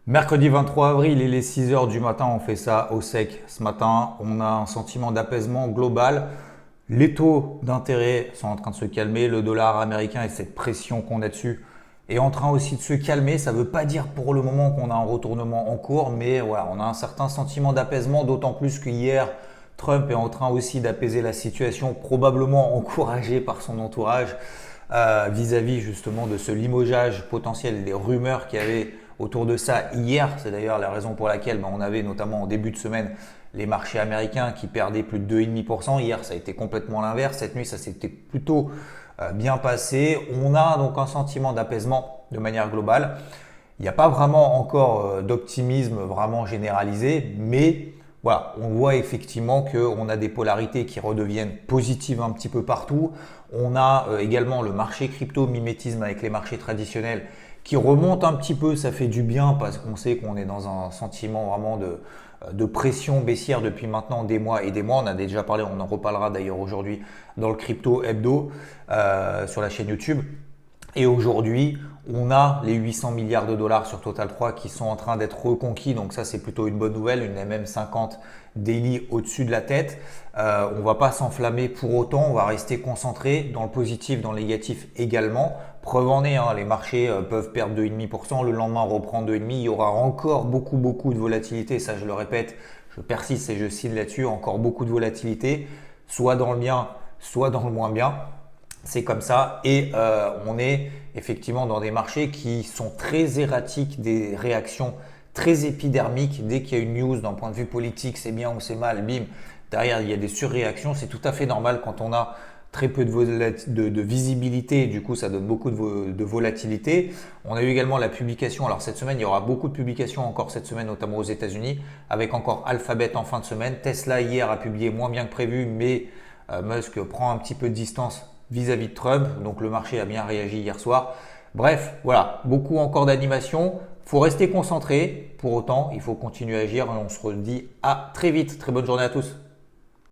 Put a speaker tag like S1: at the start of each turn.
S1: Mercredi 23 avril, il est 6 heures du matin, on fait ça au sec. Ce matin, on a un sentiment d'apaisement global. Les taux d'intérêt sont en train de se calmer, le dollar américain et cette pression qu'on a dessus est en train aussi de se calmer. Ça ne veut pas dire pour le moment qu'on a un retournement en cours, mais voilà, on a un certain sentiment d'apaisement, d'autant plus qu'hier, Trump est en train aussi d'apaiser la situation, probablement encouragé par son entourage vis-à-vis justement de ce limogeage potentiel, des rumeurs qu'il y avait autour de ça hier. C'est d'ailleurs la raison pour laquelle on avait notamment en début de semaine les marchés américains qui perdaient plus de 2,5%. Hier, ça a été complètement l'inverse. Cette nuit, ça s'était plutôt bien passé. On a donc un sentiment d'apaisement de manière globale. Il n'y a pas vraiment encore d'optimisme vraiment généralisé, mais voilà, on voit effectivement qu'on a des polarités qui redeviennent positives un petit peu partout. On a également le marché crypto, mimétisme avec les marchés traditionnels qui remonte un petit peu. Ça fait du bien parce qu'on sait qu'on est dans un sentiment vraiment de pression baissière depuis maintenant des mois et des mois. On a déjà parlé, on en reparlera d'ailleurs aujourd'hui dans le crypto hebdo sur la chaîne YouTube. Et aujourd'hui, on a les 800 milliards de dollars sur Total 3 qui sont en train d'être reconquis. Donc ça, c'est plutôt une bonne nouvelle. Une MM50 daily au-dessus de la tête. On va pas s'enflammer pour autant. On va rester concentré dans le positif, dans le négatif également. Preuve en est, les marchés peuvent perdre 2,5%. Le lendemain, reprendre 2,5%. Il y aura encore beaucoup de volatilité. Ça, je le répète, je persiste et je signe là-dessus. Encore beaucoup de volatilité, soit dans le bien, soit dans le moins bien. C'est comme ça et on est effectivement dans des marchés qui sont très erratiques, des réactions très épidermiques. Dès qu'il y a une news d'un point de vue politique, c'est bien ou c'est mal, bim, derrière il y a des surréactions. C'est tout à fait normal quand on a très peu de visibilité, du coup ça donne beaucoup de volatilité. On a eu également la publication, alors cette semaine il y aura beaucoup de publications encore cette semaine, notamment aux États-Unis, avec encore Alphabet en fin de semaine. Tesla hier a publié moins bien que prévu, mais Musk prend un petit peu de distance vis-à-vis de Trump. Donc le marché a bien réagi hier soir. Bref, voilà, beaucoup encore d'animation. Il faut rester concentré. Pour autant, il faut continuer à agir et on se redit à très vite. Très bonne journée à tous.